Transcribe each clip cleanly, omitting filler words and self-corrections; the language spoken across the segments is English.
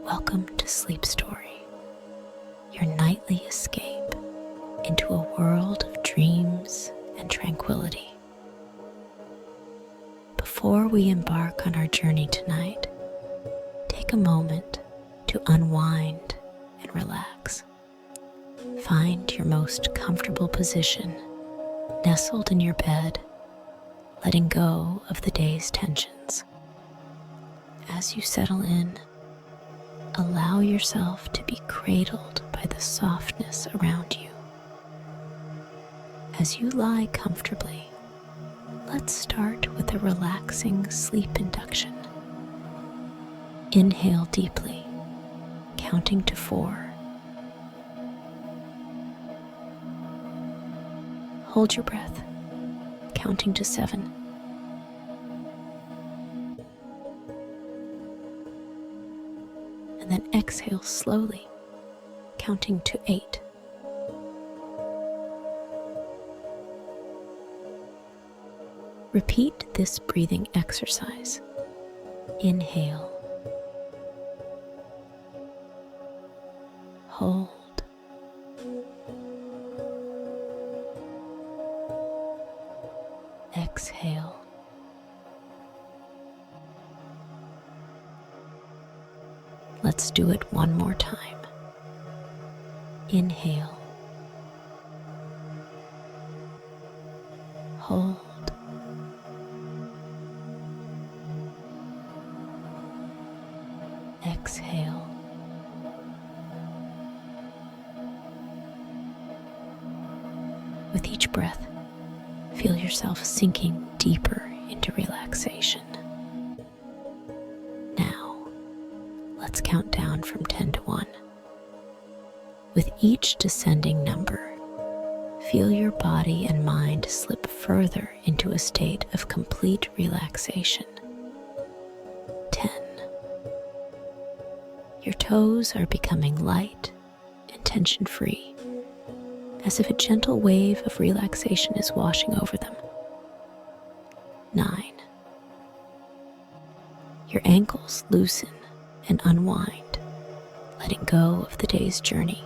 Welcome to Sleep Story, your nightly escape into a world of dreams and tranquility. Before we embark on our journey tonight, take a moment to unwind and relax. Find your most comfortable position, nestled in your bed, letting go of the day's tensions. As you settle in, allow yourself to be cradled by the softness around you. As you lie comfortably, let's start with a relaxing sleep induction. Inhale deeply, counting to 4. Hold your breath, counting to 7. And then exhale slowly, counting to 8. Repeat this breathing exercise. Inhale, hold, exhale. Let's do it one more time. Inhale, hold, exhale. With each breath, feel yourself sinking deeper into relaxation. Let's count down from 10 to 1. With each descending number, feel your body and mind slip further into a state of complete relaxation. 10. Your toes are becoming light and tension-free, as if a gentle wave of relaxation is washing over them. 9. Your ankles loosen and unwind, letting go of the day's journey,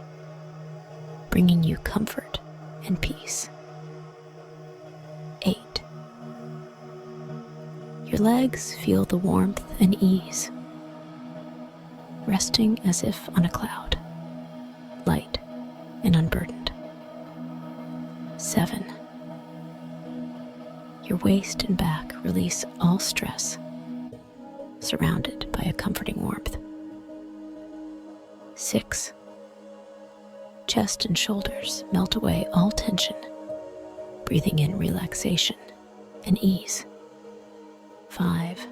bringing you comfort and peace. 8. Your legs feel the warmth and ease, resting as if on a cloud, light and unburdened. 7. Your waist and back release all stress, surrounded by a comforting warmth. 6. Chest and shoulders melt away all tension, breathing in relaxation and ease. 5.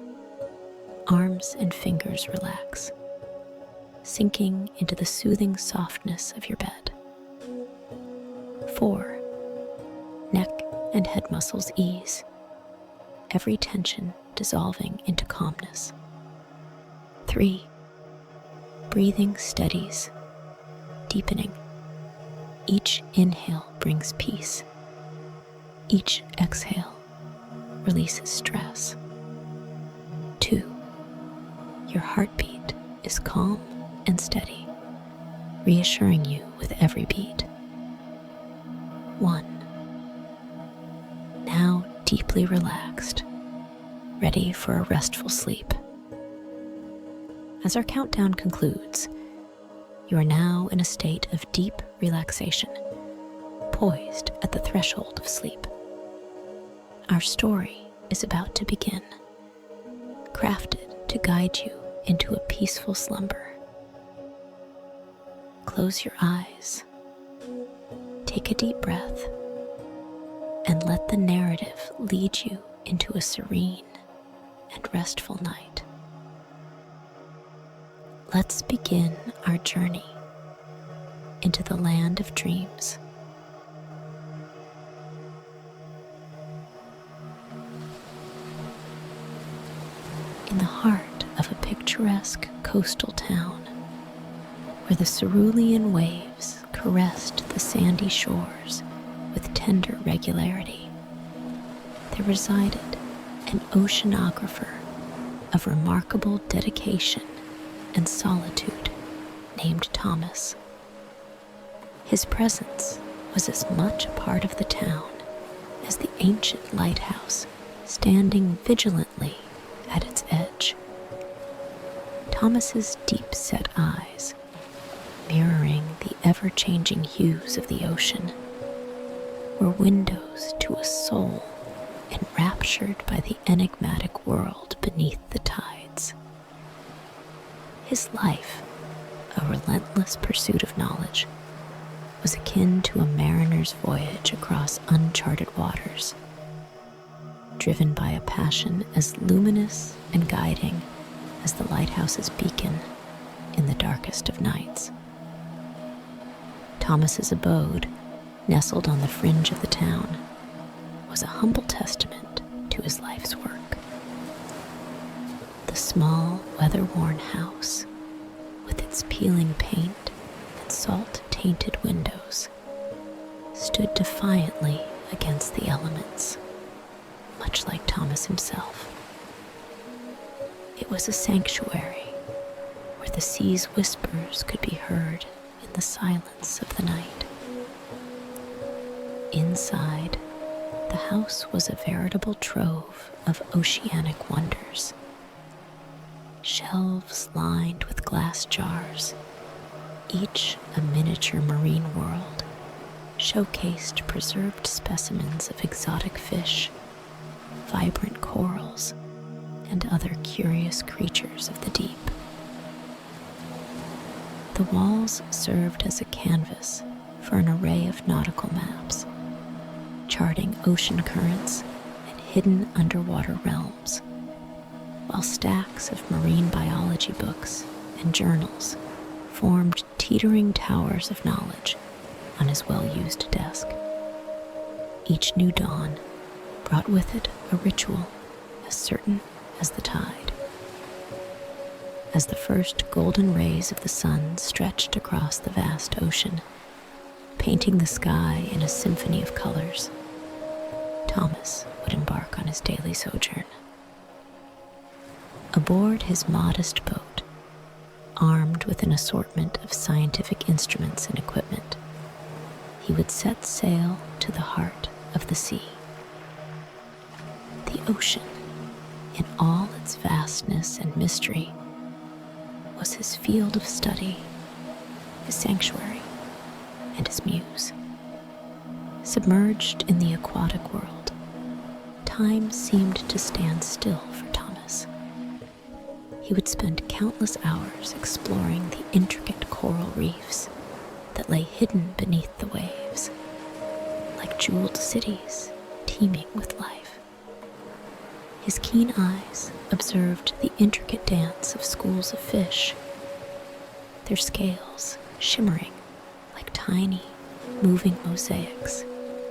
Arms and fingers relax, sinking into the soothing softness of your bed. 4. Neck and head muscles ease, every tension dissolving into calmness. 3. Breathing steadies, deepening. Each inhale brings peace. Each exhale releases stress. 2. Your heartbeat is calm and steady, reassuring you with every beat. 1. Now deeply relaxed, ready for a restful sleep. As our countdown concludes, you are now in a state of deep relaxation, poised at the threshold of sleep. Our story is about to begin, crafted to guide you into a peaceful slumber. Close your eyes, take a deep breath, and let the narrative lead you into a serene and restful night. Let's begin our journey into the land of dreams. In the heart of a picturesque coastal town, where the cerulean waves caressed the sandy shores with tender regularity, there resided an oceanographer of remarkable dedication and solitude. named Thomas. His presence was as much a part of the town as the ancient lighthouse standing vigilantly at its edge. Thomas's deep-set eyes, mirroring the ever-changing hues of the ocean, were windows to a soul enraptured by the enigmatic world beneath the tides. His life, a relentless pursuit of knowledge, was akin to a mariner's voyage across uncharted waters, driven by a passion as luminous and guiding as the lighthouse's beacon in the darkest of nights. Thomas's abode, nestled on the fringe of the town, was a humble testament to his life's work. The small, weather-worn house, with its peeling paint and salt-tainted windows, stood defiantly against the elements, much like Thomas himself. It was a sanctuary where the sea's whispers could be heard in the silence of the night. Inside, the house was a veritable trove of oceanic wonders. Shelves lined with glass jars, each a miniature marine world, showcased preserved specimens of exotic fish, vibrant corals, and other curious creatures of the deep. The walls served as a canvas for an array of nautical maps, charting ocean currents and hidden underwater realms, while stacks of marine biology books and journals formed teetering towers of knowledge on his well-used desk. Each new dawn brought with it a ritual as certain as the tide. As the first golden rays of the sun stretched across the vast ocean, painting the sky in a symphony of colors, Thomas would embark on his daily sojourn. Aboard his modest boat, armed with an assortment of scientific instruments and equipment, he would set sail to the heart of the sea. The ocean, in all its vastness and mystery, was his field of study, his sanctuary, and his muse. Submerged in the aquatic world, time seemed to stand still for Thomas. He would spend countless hours exploring the intricate coral reefs that lay hidden beneath the waves, like jeweled cities teeming with life. His keen eyes observed the intricate dance of schools of fish, their scales shimmering like tiny, moving mosaics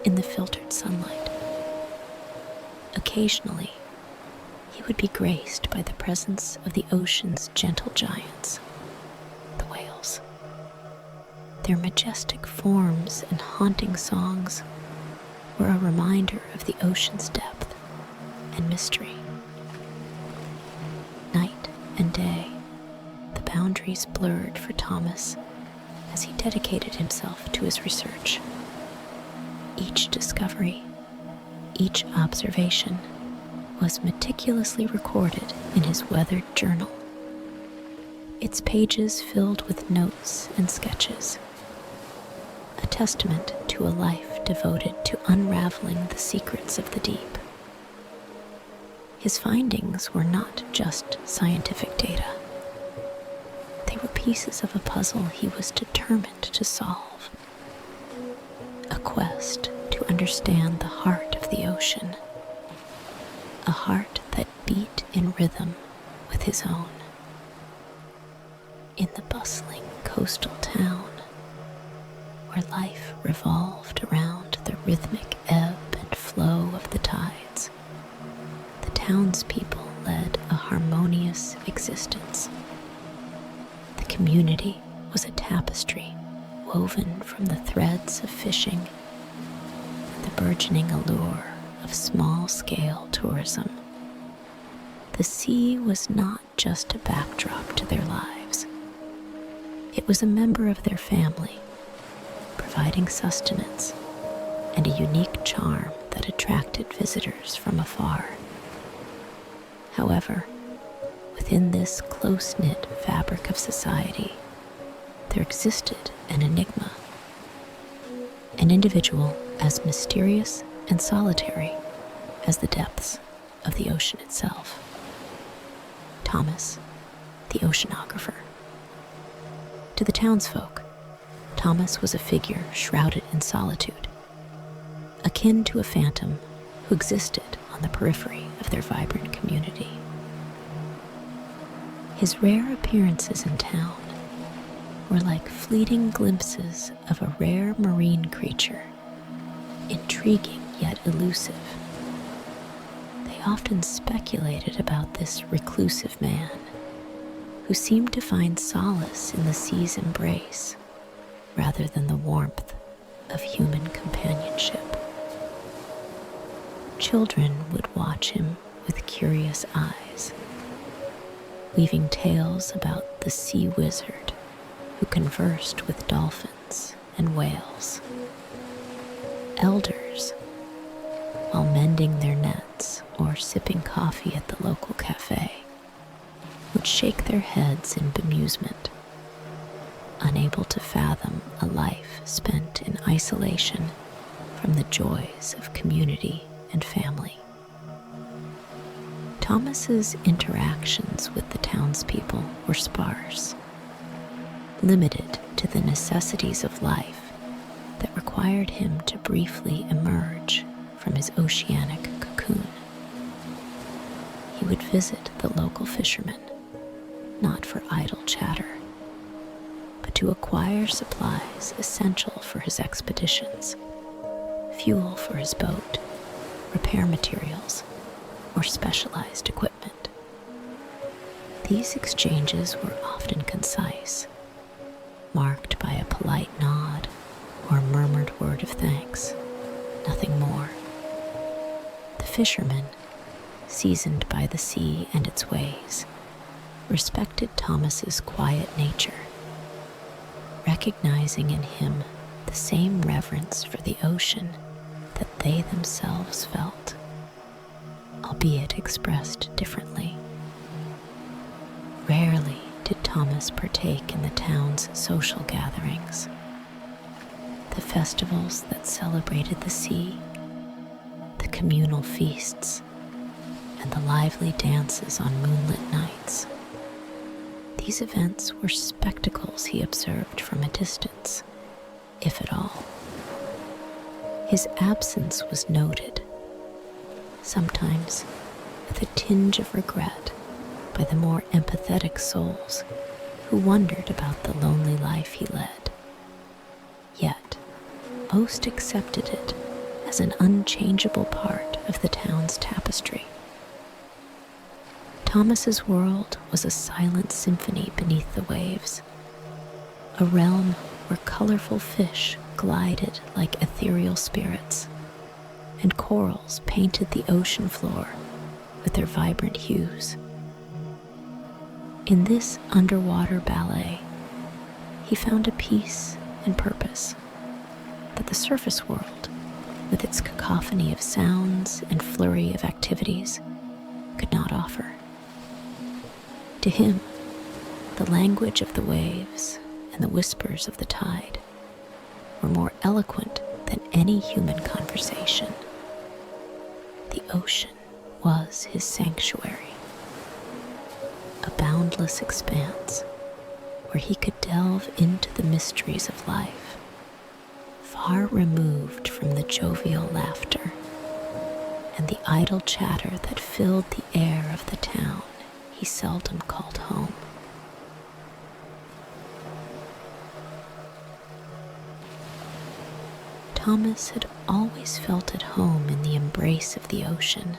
in the filtered sunlight. Occasionally, he would be graced by the presence of the ocean's gentle giants, the whales. Their majestic forms and haunting songs were a reminder of the ocean's depth and mystery. Night and day, the boundaries blurred for Thomas as he dedicated himself to his research. Each discovery, each observation was meticulously recorded in his weathered journal, its pages filled with notes and sketches, a testament to a life devoted to unraveling the secrets of the deep. His findings were not just scientific data. They were pieces of a puzzle he was determined to solve, a quest to understand the heart of the ocean, a heart that beat in rhythm with his own. In the bustling coastal town, where life revolved around the rhythmic ebb and flow of the tides, the townspeople led a harmonious existence. The community was a tapestry woven from the threads of fishing and the burgeoning allure of small-scale tourism. The sea was not just a backdrop to their lives. It was a member of their family, providing sustenance and a unique charm that attracted visitors from afar. However, within this close-knit fabric of society, there existed an enigma, an individual as mysterious and solitary as the depths of the ocean itself. Thomas, the oceanographer. To the townsfolk, Thomas was a figure shrouded in solitude, akin to a phantom who existed on the periphery of their vibrant community. His rare appearances in town were like fleeting glimpses of a rare marine creature, intriguing yet elusive. They often speculated about this reclusive man who seemed to find solace in the sea's embrace rather than the warmth of human companionship. Children would watch him with curious eyes, weaving tales about the sea wizard who conversed with dolphins and whales. Elders, while mending their nets or sipping coffee at the local cafe, would shake their heads in bemusement, unable to fathom a life spent in isolation from the joys of community and family. Thomas's interactions with the townspeople were sparse, limited to the necessities of life that required him to briefly emerge from his oceanic cocoon. He would visit the local fisherman, not for idle chatter, but to acquire supplies essential for his expeditions, fuel for his boat, repair materials, or specialized equipment. These exchanges were often concise, marked by a polite nod or a murmured word of thanks, nothing more. The fisherman, seasoned by the sea and its ways, respected Thomas's quiet nature, recognizing in him the same reverence for the ocean that they themselves felt, albeit expressed differently. Rarely did Thomas partake in the town's social gatherings, the festivals that celebrated the sea, the communal feasts, and the lively dances on moonlit nights. These events were spectacles he observed from a distance, if at all. His absence was noted, sometimes with a tinge of regret, by the more empathetic souls who wondered about the lonely life he led. Yet, most accepted it as an unchangeable part of the town's tapestry. Thomas's world was a silent symphony beneath the waves, a realm where colorful fish glided like ethereal spirits, and corals painted the ocean floor with their vibrant hues. In this underwater ballet, he found a peace and purpose that the surface world, with its cacophony of sounds and flurry of activities, could not offer. To him, the language of the waves and the whispers of the tide were more eloquent than any human conversation. The ocean was his sanctuary, a boundless expanse where he could delve into the mysteries of life, far removed from the jovial laughter and the idle chatter that filled the air of the town he seldom called home. Thomas had always felt at home in the embrace of the ocean,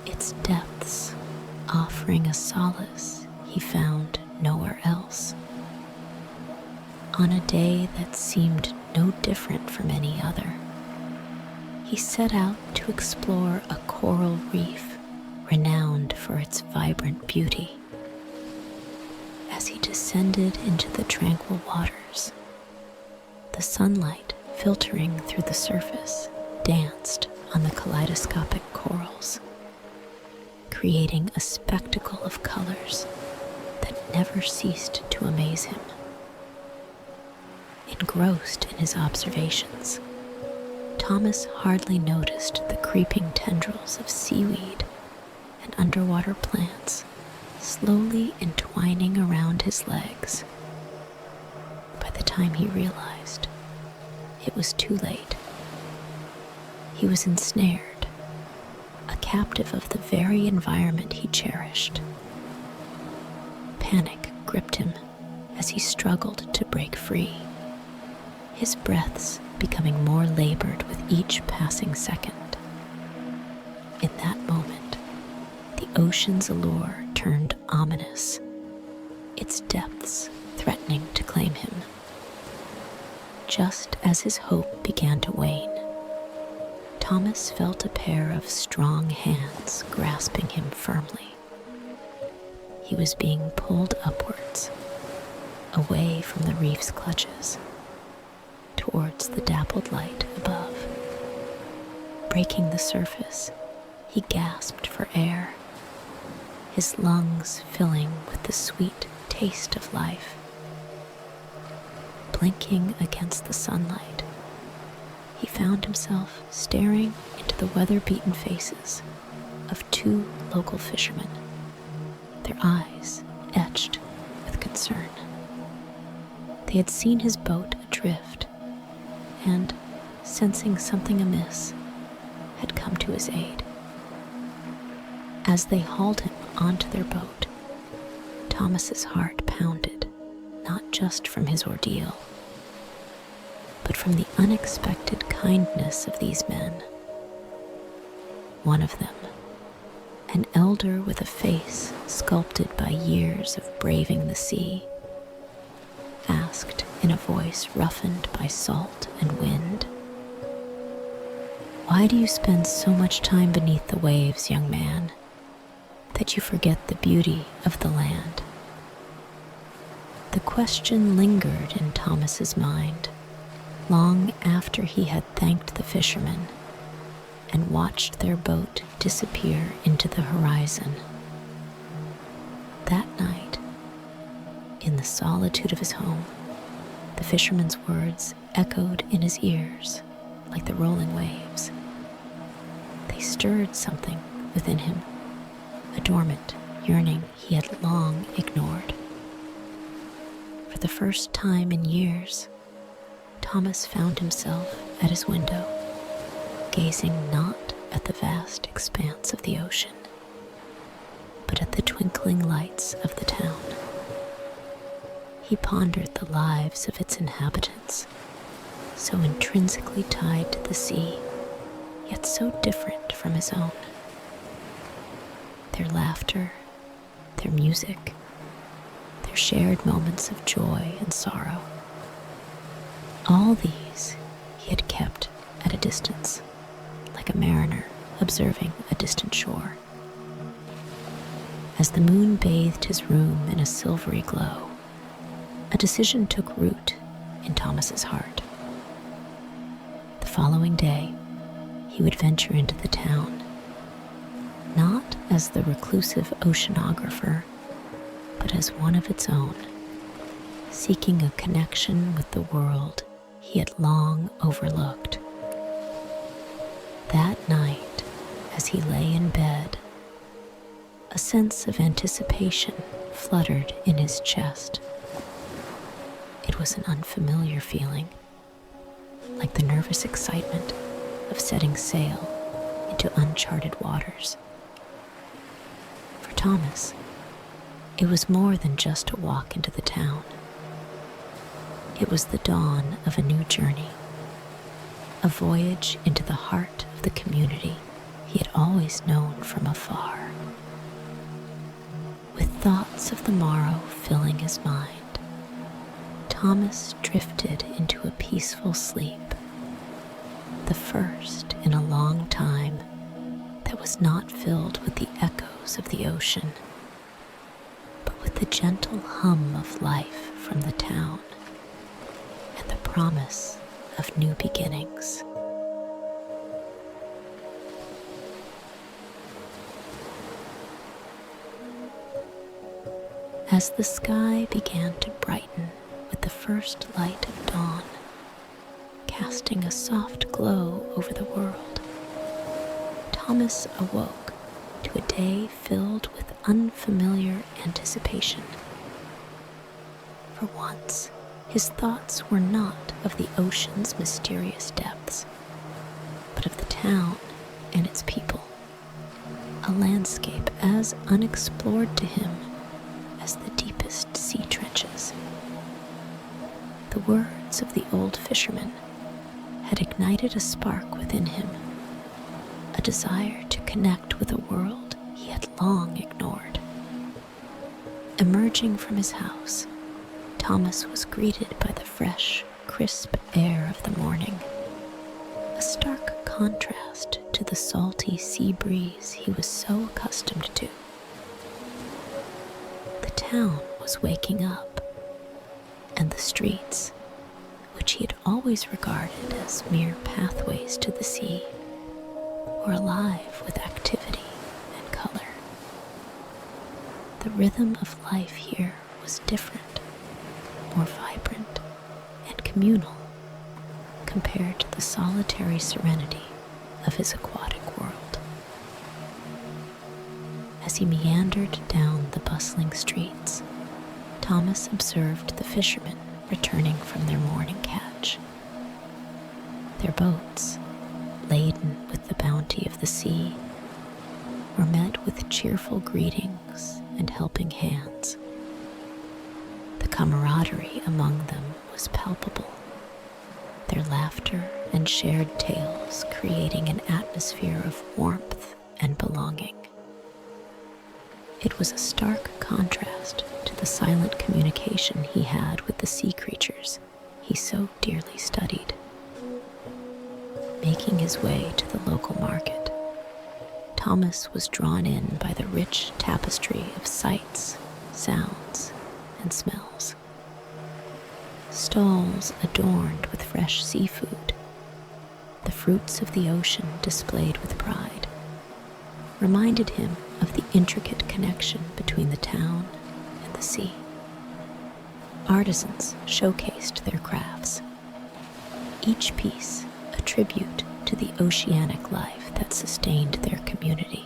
its depths offering a solace he found nowhere else. On a day that seemed no different from any other, he set out to explore a coral reef renowned for its vibrant beauty. As he descended into the tranquil waters. The sunlight filtering through the surface danced on the kaleidoscopic corals, creating a spectacle of colors that never ceased to amaze him. Engrossed in his observations, Thomas hardly noticed the creeping tendrils of seaweed and underwater plants slowly entwining around his legs. By the time he realized, it was too late. He was ensnared, a captive of the very environment he cherished. Panic gripped him as he struggled to break free, his breaths becoming more labored with each passing second. In that moment, the ocean's allure turned ominous, its depths threatening to claim him. Just as his hope began to wane, Thomas felt a pair of strong hands grasping him firmly. He was being pulled upwards, away from the reef's clutches, towards the dappled light above. Breaking the surface, he gasped for air, his lungs filling with the sweet taste of life. Blinking against the sunlight, he found himself staring into the weather-beaten faces of two local fishermen, their eyes etched with concern. They had seen his boat adrift and, sensing something amiss, had come to his aid. As they hauled him onto their boat, Thomas's heart pounded, not just from his ordeal, but from the unexpected kindness of these men. One of them, an elder with a face sculpted by years of braving the sea, asked in a voice roughened by salt and wind, "Why do you spend so much time beneath the waves, young man, that you forget the beauty of the land?" The question lingered in Thomas's mind long after he had thanked the fishermen and watched their boat disappear into the horizon. That night, in the solitude of his home, the fisherman's words echoed in his ears like the rolling waves. They stirred something within him, a dormant yearning he had long ignored. For the first time in years, Thomas found himself at his window, gazing not at the vast expanse of the ocean, but at the twinkling lights of the town. He pondered the lives of its inhabitants, so intrinsically tied to the sea, yet so different from his own. Their laughter, their music, their shared moments of joy and sorrow. All these he had kept at a distance, like a mariner observing a distant shore. As the moon bathed his room in a silvery glow, a decision took root in Thomas's heart. The following day, he would venture into the town, not as the reclusive oceanographer, but as one of its own, seeking a connection with the world he had long overlooked. That night, as he lay in bed, a sense of anticipation fluttered in his chest. It was an unfamiliar feeling, like the nervous excitement of setting sail into uncharted waters. For Thomas, it was more than just a walk into the town. It was the dawn of a new journey, a voyage into the heart of the community he had always known from afar. With thoughts of the morrow filling his mind, Thomas drifted into a peaceful sleep, the first in a long time that was not filled with the echoes of the ocean, but with the gentle hum of life from the town, and the promise of new beginnings. As the sky began to brighten with the first light of dawn, casting a soft glow over the world, Thomas awoke to a day filled with unfamiliar anticipation. For once, his thoughts were not of the ocean's mysterious depths, but of the town and its people, a landscape as unexplored to him as the deepest sea trenches. The words of the old fisherman had ignited a spark within him, a desire to connect with a world he had long ignored. Emerging from his house, Thomas was greeted by the fresh, crisp air of the morning, a stark contrast to the salty sea breeze he was so accustomed to. The town was waking up, and the streets, which he had always regarded as mere pathways to the sea, were alive with activity and color. The rhythm of life here was different, more vibrant and communal compared to the solitary serenity of his aquatic world. As he meandered down the bustling streets, Thomas observed the fishermen returning from their morning catch. Their boats, laden with the bounty of the sea, were met with cheerful greetings and helping hands. The camaraderie among them was palpable, their laughter and shared tales creating an atmosphere of warmth and belonging. It was a stark contrast to the silent communication he had with the sea creatures he so dearly studied. Making his way to the local market, Thomas was drawn in by the rich tapestry of sights, sounds, and smells. Stalls adorned with fresh seafood, the fruits of the ocean displayed with pride, reminded him of the intricate connection between the town and the sea. Artisans showcased their crafts, each piece a tribute to the oceanic life that sustained their community.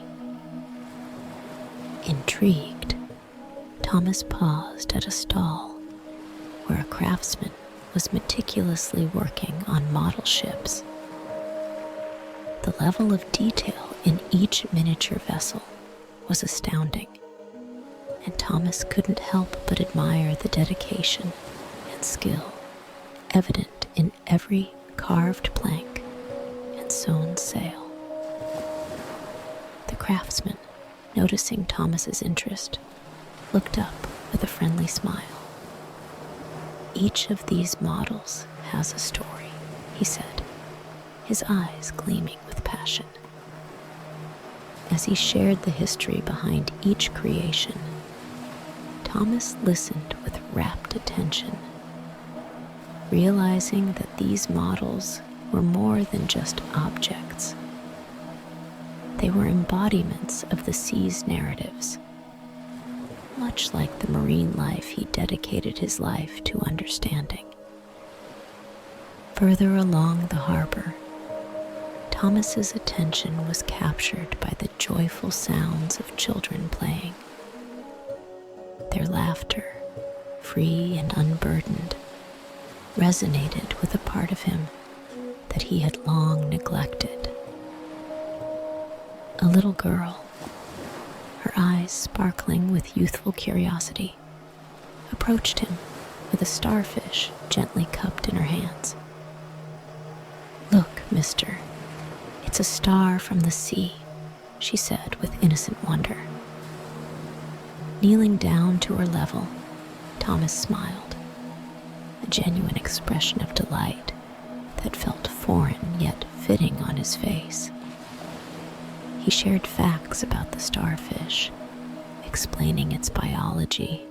Intrigued, Thomas paused at a stall where a craftsman was meticulously working on model ships. The level of detail in each miniature vessel was astounding, and Thomas couldn't help but admire the dedication and skill evident in every carved plank and sewn sail. The craftsman, noticing Thomas's interest, looked up with a friendly smile. "Each of these models has a story," he said, his eyes gleaming with passion. As he shared the history behind each creation, Thomas listened with rapt attention, realizing that these models were more than just objects. They were embodiments of the sea's narratives, much like the marine life he dedicated his life to understanding. Further along the harbor, Thomas's attention was captured by the joyful sounds of children playing. Their laughter, free and unburdened, resonated with a part of him that he had long neglected. A little girl, her eyes sparkling with youthful curiosity, approached him with a starfish gently cupped in her hands. "Look, mister, it's a star from the sea," she said with innocent wonder. Kneeling down to her level, Thomas smiled, a genuine expression of delight that felt foreign yet fitting on his face. He shared facts about the starfish, explaining its biology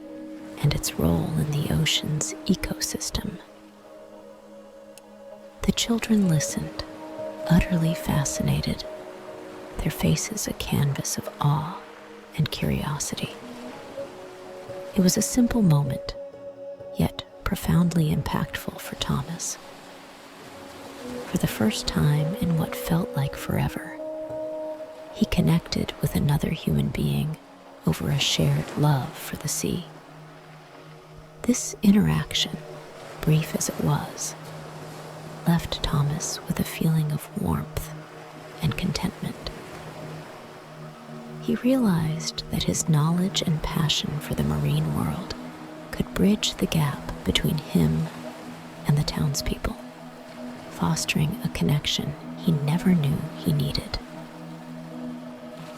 and its role in the ocean's ecosystem. The children listened, utterly fascinated, their faces a canvas of awe and curiosity. It was a simple moment, yet profoundly impactful for Thomas. For the first time in what felt like forever, he connected with another human being over a shared love for the sea. This interaction, brief as it was, left Thomas with a feeling of warmth and contentment. He realized that his knowledge and passion for the marine world could bridge the gap between him and the townspeople, fostering a connection he never knew he needed.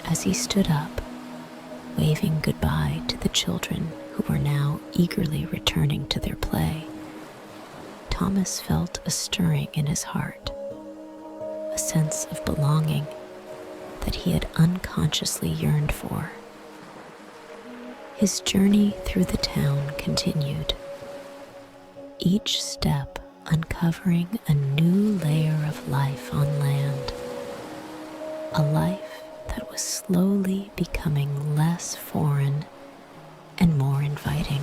As he stood up, waving goodbye to the children who were now eagerly returning to their play, Thomas felt a stirring in his heart, a sense of belonging that he had unconsciously yearned for. His journey through the town continued, each step uncovering a new layer of life on land, a life that was slowly becoming less foreign and more inviting.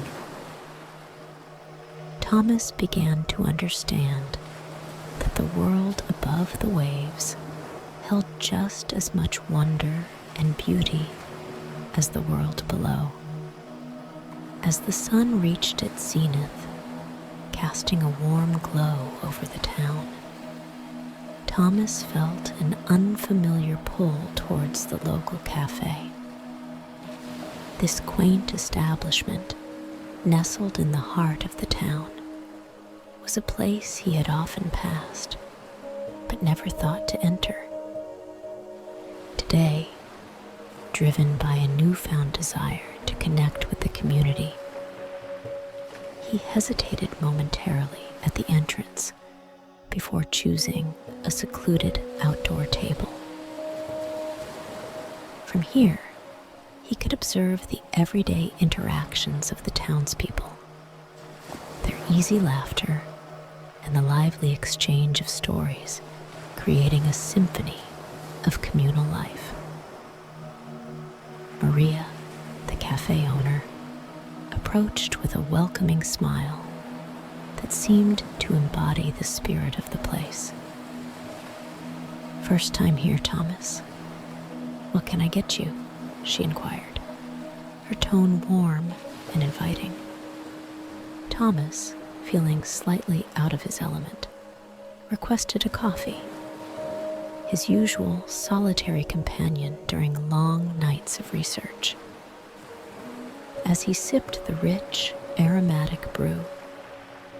Thomas began to understand that the world above the waves held just as much wonder and beauty as the world below. As the sun reached its zenith, casting a warm glow over the town, Thomas felt an unfamiliar pull towards the local cafe. This quaint establishment, nestled in the heart of the town, was a place he had often passed, but never thought to enter. Today, driven by a newfound desire to connect with the community, he hesitated momentarily at the entrance before choosing a secluded outdoor table. From here, he could observe the everyday interactions of the townspeople, their easy laughter and the lively exchange of stories, creating a symphony of communal life. Maria, the cafe owner, approached with a welcoming smile that seemed to embody the spirit of the place. "First time here, Thomas. What can I get you?" she inquired, her tone warm and inviting. Thomas, feeling slightly out of his element, requested a coffee, his usual solitary companion during long nights of research. As he sipped the rich, aromatic brew,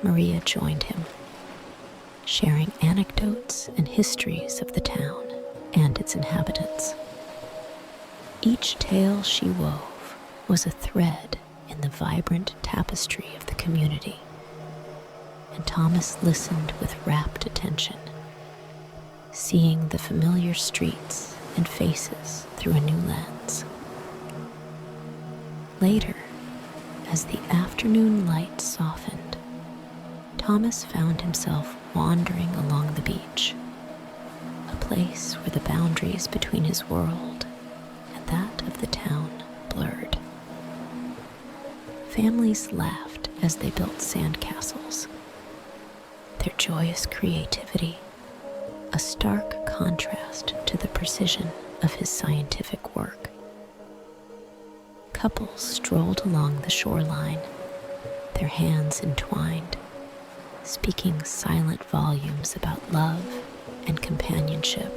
Maria joined him, sharing anecdotes and histories of the town and its inhabitants. Each tale she wove was a thread in the vibrant tapestry of the community, and Thomas listened with rapt attention, seeing the familiar streets and faces through a new lens. Later, as the afternoon light softened, Thomas found himself wandering along the beach, a place where the boundaries between his world and that of the town blurred. Families laughed as they built sandcastles, their joyous creativity a stark contrast to the precision of his scientific work. Couples strolled along the shoreline, their hands entwined, speaking silent volumes about love and companionship.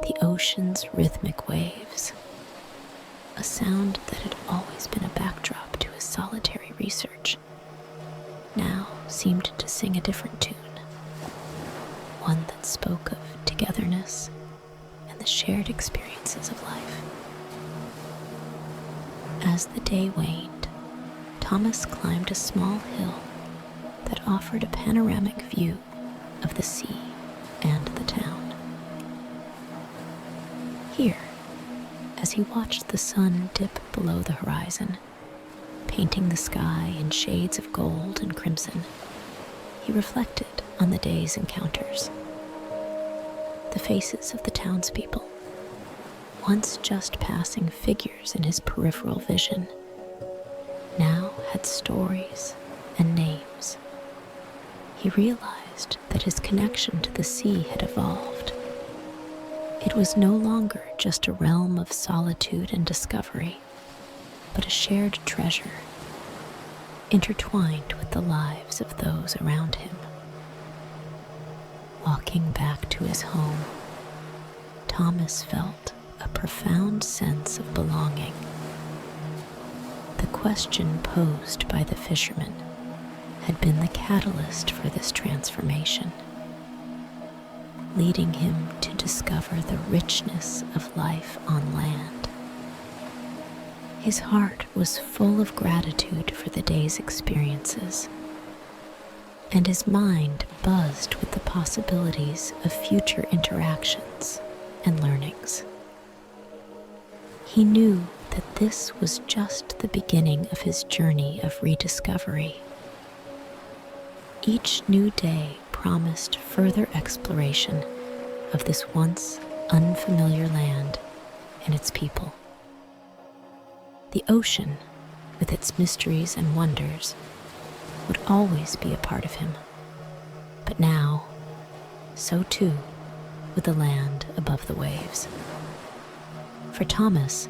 The ocean's rhythmic waves, a sound that had always been a backdrop to his solitary research, now seemed to sing a different tune, one that spoke of togetherness and the shared experiences of life. As the day waned, Thomas climbed a small hill that offered a panoramic view of the sea and the town. Here, as he watched the sun dip below the horizon, painting the sky in shades of gold and crimson, he reflected on the day's encounters. The faces of the townspeople, once just passing figures in his peripheral vision, now had stories and names. He realized that his connection to the sea had evolved. It was no longer just a realm of solitude and discovery, but a shared treasure, intertwined with the lives of those around him. Walking back to his home, Thomas felt a profound sense of belonging. The question posed by the fisherman had been the catalyst for this transformation, leading him to discover the richness of life on land. His heart was full of gratitude for the day's experiences, and his mind buzzed with the possibilities of future interactions and learnings. He knew that this was just the beginning of his journey of rediscovery. Each new day promised further exploration of this once unfamiliar land and its people. The ocean, with its mysteries and wonders, would always be a part of him. But now, so too would the land above the waves. For Thomas,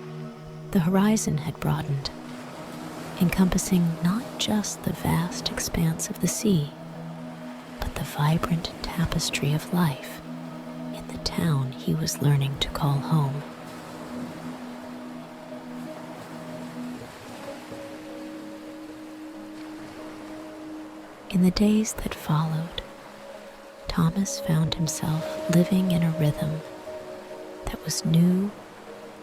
the horizon had broadened, encompassing not just the vast expanse of the sea, but the vibrant tapestry of life in the town he was learning to call home. In the days that followed, Thomas found himself living in a rhythm that was new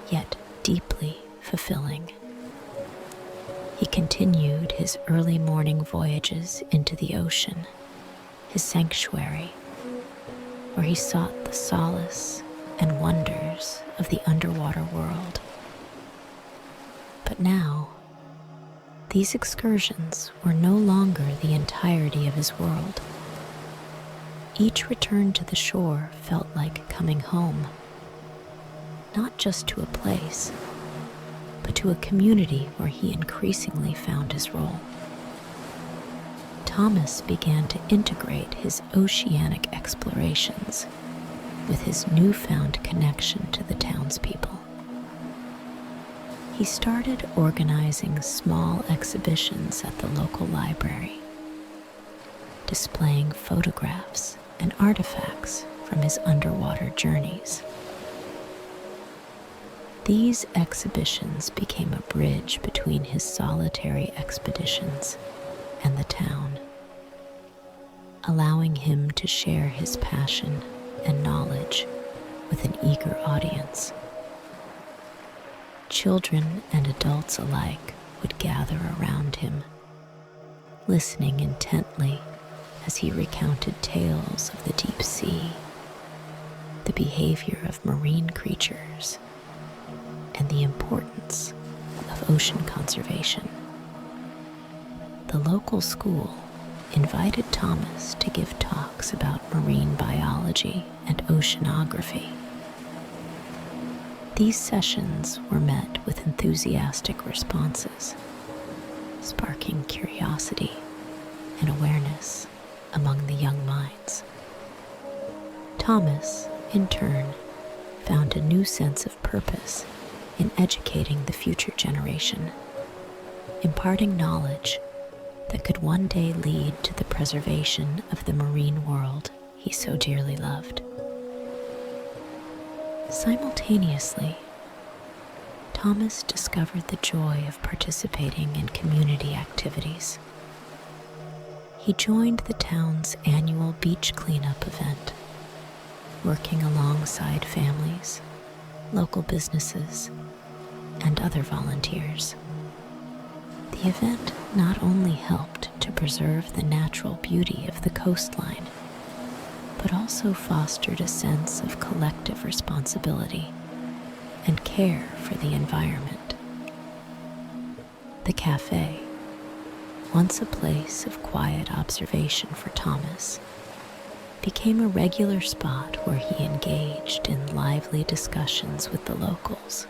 yet deeply fulfilling. He continued his early morning voyages into the ocean, his sanctuary, where he sought the solace and wonders of the underwater world. But now, these excursions were no longer the entirety of his world. Each return to the shore felt like coming home, not just to a place, but to a community where he increasingly found his role. Thomas began to integrate his oceanic explorations with his newfound connection to the townspeople. He started organizing small exhibitions at the local library, displaying photographs and artifacts from his underwater journeys. These exhibitions became a bridge between his solitary expeditions and the town, allowing him to share his passion and knowledge with an eager audience. Children and adults alike would gather around him, listening intently as he recounted tales of the deep sea, the behavior of marine creatures, and the importance of ocean conservation. The local school invited Thomas to give talks about marine biology and oceanography. These sessions were met with enthusiastic responses, sparking curiosity and awareness among the young minds. Thomas, in turn, found a new sense of purpose in educating the future generation, imparting knowledge that could one day lead to the preservation of the marine world he so dearly loved. Simultaneously, Thomas discovered the joy of participating in community activities. He joined the town's annual beach cleanup event, working alongside families, local businesses, and other volunteers. The event not only helped to preserve the natural beauty of the coastline, but also fostered a sense of collective responsibility and care for the environment. The cafe, once a place of quiet observation for Thomas, became a regular spot where he engaged in lively discussions with the locals.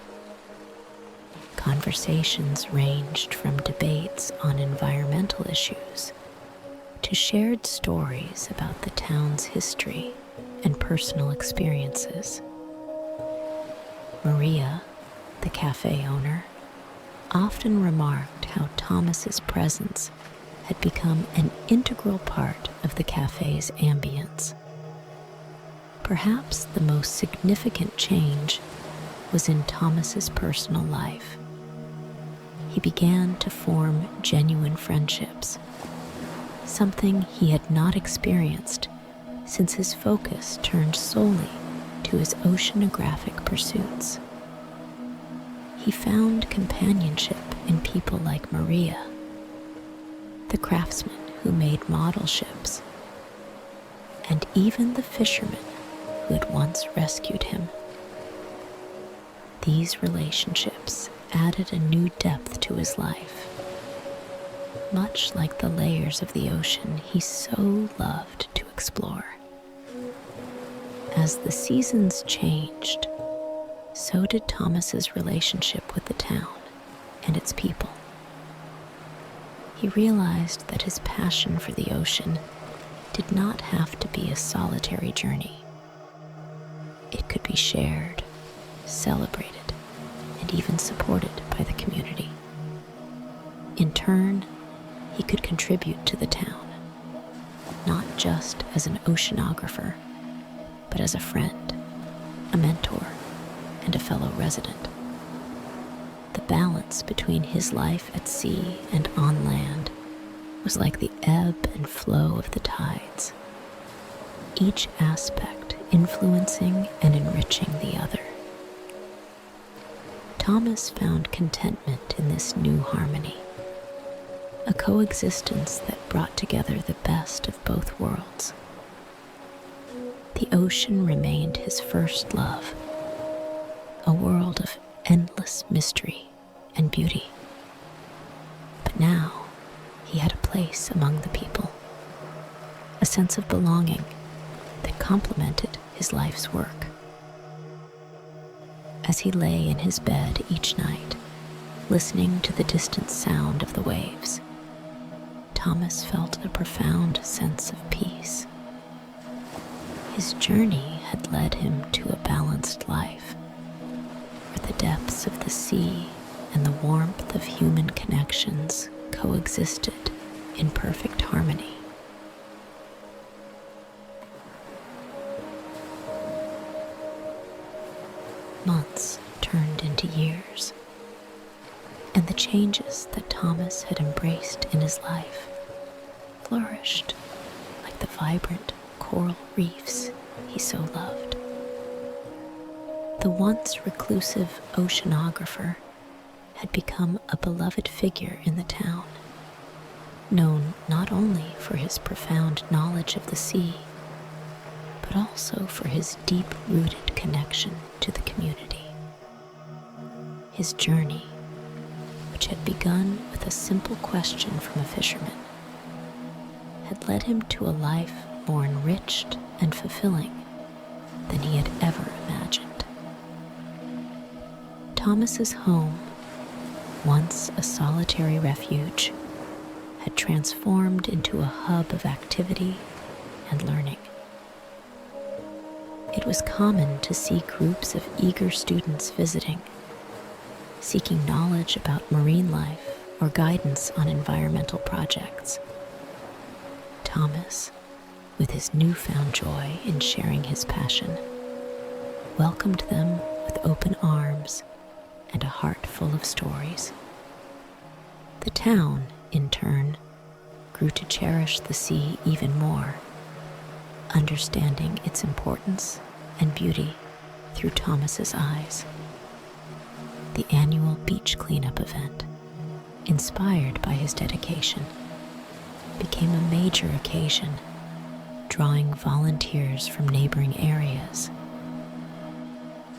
Conversations ranged from debates on environmental issues to shared stories about the town's history and personal experiences. Maria, the cafe owner, often remarked how Thomas's presence had become an integral part of the cafe's ambience. Perhaps the most significant change was in Thomas's personal life. He began to form genuine friendships, something he had not experienced since his focus turned solely to his oceanographic pursuits. He found companionship in people like Maria, the craftsman who made model ships, and even the fisherman who had once rescued him. These relationships added a new depth to his life, much like the layers of the ocean he so loved to explore. As the seasons changed, so did Thomas's relationship with the town and its people. He realized that his passion for the ocean did not have to be a solitary journey. It could be shared, celebrated, and even supported by the community. In turn, he could contribute to the town, not just as an oceanographer, but as a friend, a mentor, and a fellow resident. The balance between his life at sea and on land was like the ebb and flow of the tides, each aspect influencing and enriching the other. Thomas found contentment in this new harmony, a coexistence that brought together the best of both worlds. The ocean remained his first love, a world of endless mystery and beauty. But now he had a place among the people, a sense of belonging that complemented his life's work. As he lay in his bed each night, listening to the distant sound of the waves, Thomas felt a profound sense of peace. His journey had led him to a balanced life, where the depths of the sea and the warmth of human connections coexisted in perfect harmony. Months turned into years, and the changes that Thomas had embraced in his life flourished like the vibrant coral reefs he so loved. The once reclusive oceanographer had become a beloved figure in the town, known not only for his profound knowledge of the sea, but also for his deep-rooted connection to the community. His journey, which had begun with a simple question from a fisherman, had led him to a life more enriched and fulfilling than he had ever imagined. Thomas's home, once a solitary refuge, had transformed into a hub of activity and learning. It was common to see groups of eager students visiting, seeking knowledge about marine life or guidance on environmental projects. Thomas, with his newfound joy in sharing his passion, welcomed them with open arms and a heart full of stories. The town, in turn, grew to cherish the sea even more, understanding its importance and beauty through Thomas's eyes. The annual beach cleanup event, inspired by his dedication, became a major occasion, drawing volunteers from neighboring areas.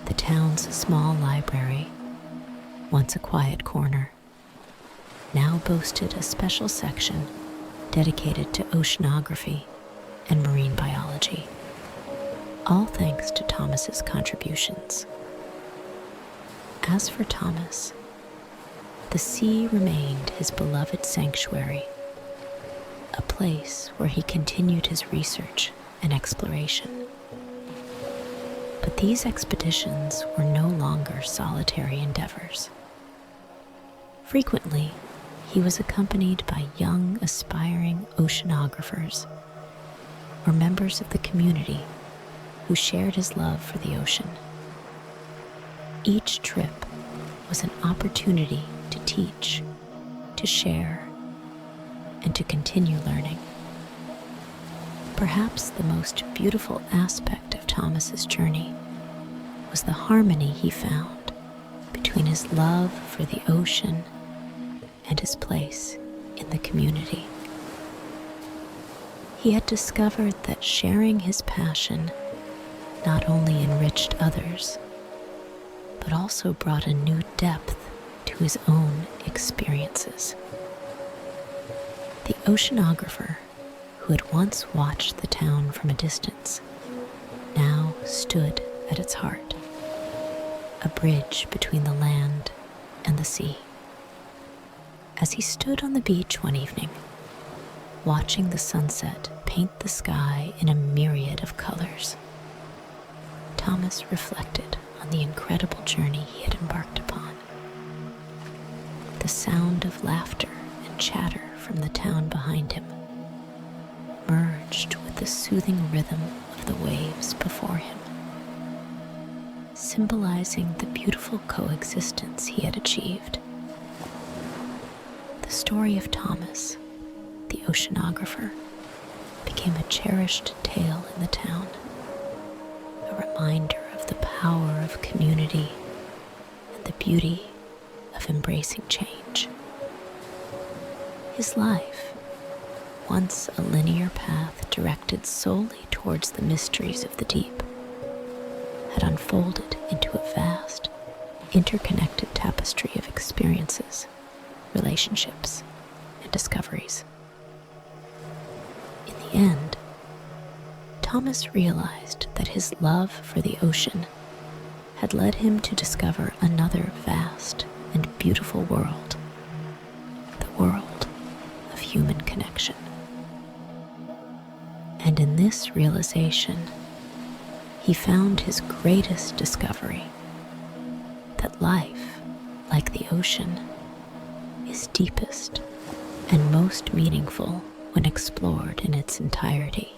The town's small library, once a quiet corner, now boasted a special section dedicated to oceanography and marine biology, all thanks to Thomas's contributions. As for Thomas, the sea remained his beloved sanctuary, a place where he continued his research and exploration. But these expeditions were no longer solitary endeavors. Frequently, he was accompanied by young, aspiring oceanographers or members of the community who shared his love for the ocean. Each trip was an opportunity to teach, to share, and to continue learning. Perhaps the most beautiful aspect of Thomas's journey was the harmony he found between his love for the ocean and his place in the community. He had discovered that sharing his passion not only enriched others, but also brought a new depth to his own experiences. The oceanographer, who had once watched the town from a distance, now stood at its heart, a bridge between the land and the sea. As he stood on the beach one evening, watching the sunset paint the sky in a myriad of colors, Thomas reflected on the incredible journey he had embarked upon. The sound of laughter and chatter from the town behind him merged with the soothing rhythm of the waves before him, symbolizing the beautiful coexistence he had achieved. The story of Thomas, the oceanographer, became a cherished tale in the town, a reminder of the power of community and the beauty of embracing change. His life, once a linear path directed solely towards the mysteries of the deep, had unfolded into a vast, interconnected tapestry of experiences, relationships, and discoveries. In the end, Thomas realized that his love for the ocean had led him to discover another vast and beautiful world, the world of human connection. And in this realization, he found his greatest discovery, that life, like the ocean, is deepest and most meaningful when explored in its entirety.